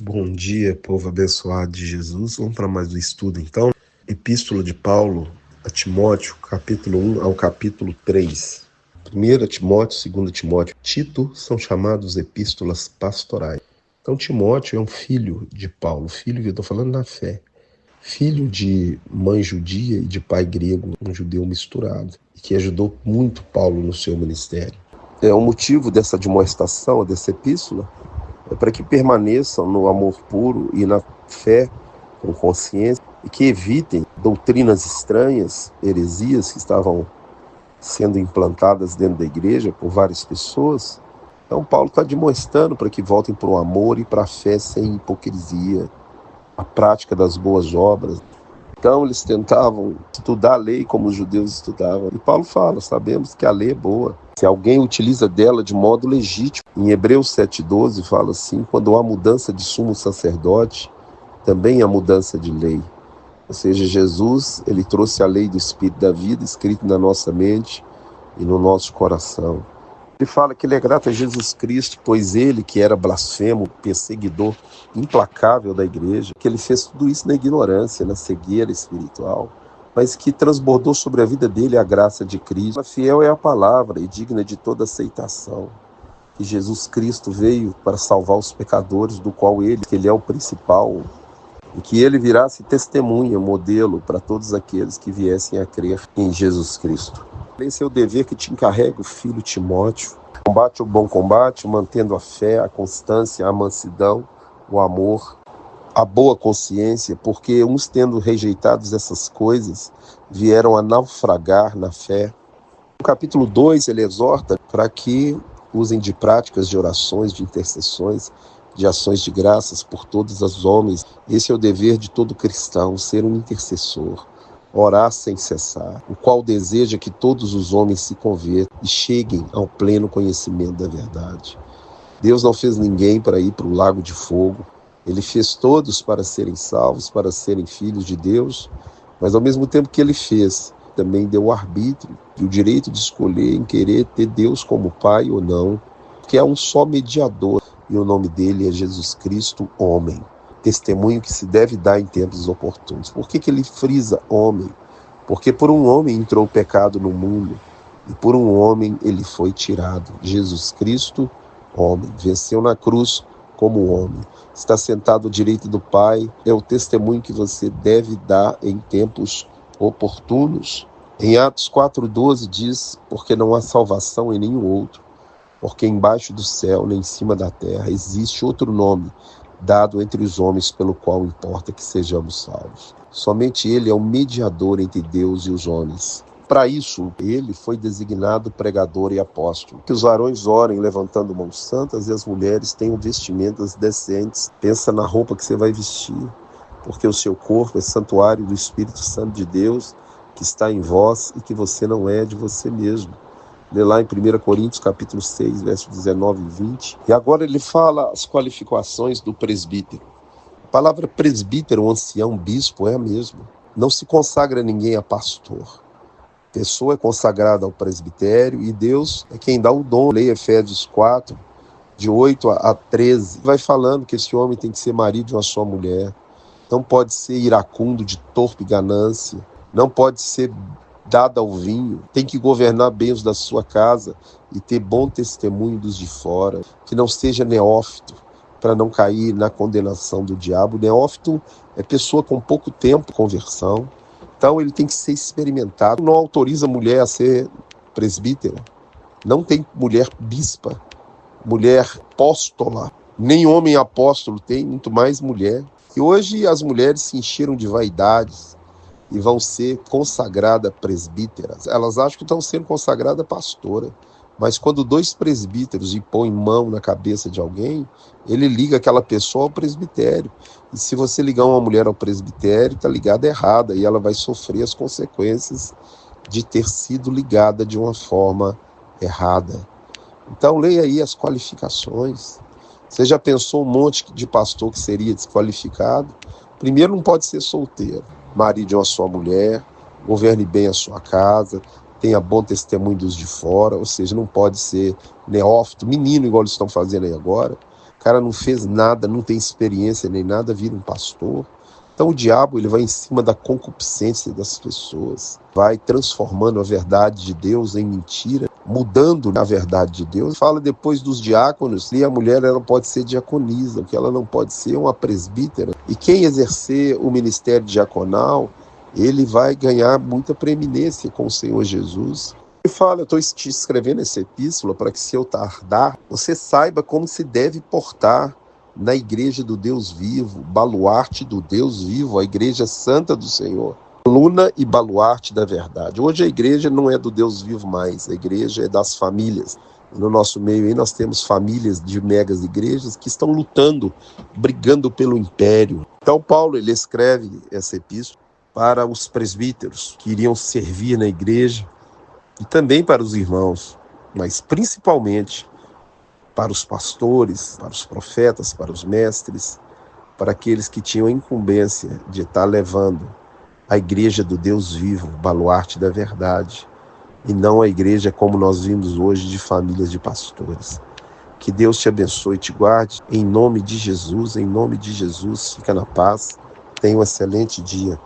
Bom dia, povo abençoado de Jesus. Vamos para mais um estudo, então. Epístola de Paulo a Timóteo, capítulo 1 ao capítulo 3. 1 Timóteo, 2 Timóteo, Tito são chamados epístolas pastorais. Então, Timóteo é um filho de Paulo, filho que eu estou falando na fé. Filho de mãe judia e de pai grego, um judeu misturado, e que ajudou muito Paulo no seu ministério. O motivo dessa admoestação, dessa epístola, é para que permaneçam no amor puro e na fé com consciência e que evitem doutrinas estranhas, heresias que estavam sendo implantadas dentro da igreja por várias pessoas. Então Paulo está admoestando para que voltem para o amor e para a fé sem hipocrisia, a prática das boas obras. Então eles tentavam estudar a lei como os judeus estudavam. E Paulo fala, sabemos que a lei é boa, se alguém utiliza dela de modo legítimo. Em Hebreus 7,12 fala assim, quando há mudança de sumo sacerdote, também há mudança de lei. Ou seja, Jesus, ele trouxe a lei do Espírito da vida, escrito na nossa mente e no nosso coração. Ele fala que ele é grato a Jesus Cristo, pois ele, que era blasfemo, perseguidor implacável da igreja, que ele fez tudo isso na ignorância, na cegueira espiritual, mas que transbordou sobre a vida dele a graça de Cristo. Fiel é a palavra e digna de toda aceitação, que Jesus Cristo veio para salvar os pecadores, do qual ele é o principal, e que ele virasse testemunha, modelo para todos aqueles que viessem a crer em Jesus Cristo. Esse é o dever que te encarrega o filho Timóteo. Combate o bom combate, mantendo a fé, a constância, a mansidão, o amor, a boa consciência, porque uns tendo rejeitado essas coisas, vieram a naufragar na fé. No capítulo 2, ele exorta para que usem de práticas de orações, de intercessões, de ações de graças por todos os homens. Esse é o dever de todo cristão, ser um intercessor. Orar sem cessar, o qual deseja que todos os homens se convertam e cheguem ao pleno conhecimento da verdade. Deus não fez ninguém para ir para o lago de fogo. Ele fez todos para serem salvos, para serem filhos de Deus, mas ao mesmo tempo que ele fez, também deu o arbítrio e o direito de escolher em querer ter Deus como Pai ou não, porque é um só mediador e o nome dele é Jesus Cristo, homem. Testemunho que se deve dar em tempos oportunos. Por que ele frisa homem? Porque por um homem entrou o pecado no mundo e por um homem ele foi tirado. Jesus Cristo, homem, venceu na cruz como homem. Está sentado à direita do Pai, é o testemunho que você deve dar em tempos oportunos. Em Atos 4,12 diz, porque não há salvação em nenhum outro, porque embaixo do céu, nem em cima da terra, existe outro nome dado entre os homens pelo qual importa que sejamos salvos. Somente ele é o mediador entre Deus e os homens. Para isso, ele foi designado pregador e apóstolo. Que os varões orem levantando mãos santas e as mulheres tenham vestimentas decentes. Pensa na roupa que você vai vestir, porque o seu corpo é santuário do Espírito Santo de Deus que está em vós e que você não é de você mesmo. Lê lá em 1 Coríntios, capítulo 6, versos 19 e 20. E agora ele fala as qualificações do presbítero. A palavra presbítero, ancião, bispo é a mesma. Não se consagra ninguém a pastor. A pessoa é consagrada ao presbitério e Deus é quem dá o dom. Leia Efésios 4, de 8 a 13. Vai falando que esse homem tem que ser marido de uma só mulher. Não pode ser iracundo, de torpe ganância. Não pode ser dada ao vinho, tem que governar bem os da sua casa e ter bom testemunho dos de fora, que não seja neófito, para não cair na condenação do diabo. Neófito é pessoa com pouco tempo de conversão, então ele tem que ser experimentado. Não autoriza mulher a ser presbítera, não tem mulher bispa, mulher apóstola, nem homem apóstolo tem, muito mais mulher. E hoje as mulheres se encheram de vaidades, e vão ser consagradas presbíteras. Elas acham que estão sendo consagradas pastora. Mas quando dois presbíteros impõem mão na cabeça de alguém, ele liga aquela pessoa ao presbitério. E se você ligar uma mulher ao presbitério, está ligada errada. E ela vai sofrer as consequências de ter sido ligada de uma forma errada. Então leia aí as qualificações. Você já pensou um monte de pastor que seria desqualificado? Primeiro, não pode ser solteiro. Marido de uma só mulher, governe bem a sua casa, tenha bom testemunho dos de fora, ou seja, não pode ser neófito, menino, igual eles estão fazendo aí agora. cara não fez nada, não tem experiência nem nada, vira um pastor. Então o diabo ele vai em cima da concupiscência das pessoas, vai transformando a verdade de Deus em mentira, mudando a verdade de Deus. Fala depois dos diáconos, e a mulher ela pode ser diaconisa, o que ela não pode ser uma presbítera. E quem exercer o ministério diaconal, ele vai ganhar muita preeminência com o Senhor Jesus. Ele fala, eu estou te escrevendo essa epístola para que se eu tardar, você saiba como se deve portar na igreja do Deus vivo, baluarte do Deus vivo, a igreja santa do Senhor, coluna e baluarte da verdade. Hoje a igreja não é do Deus vivo mais, a igreja é das famílias. No nosso meio aí nós temos famílias de megas igrejas que estão lutando, brigando pelo império. Então Paulo ele escreve essa epístola para os presbíteros que iriam servir na igreja e também para os irmãos, mas principalmente para os pastores, para os profetas, para os mestres, para aqueles que tinham a incumbência de estar levando a igreja do Deus vivo, baluarte da verdade, e não a igreja como nós vimos hoje de famílias de pastores. Que Deus te abençoe e te guarde, em nome de Jesus, fica na paz, tenha um excelente dia.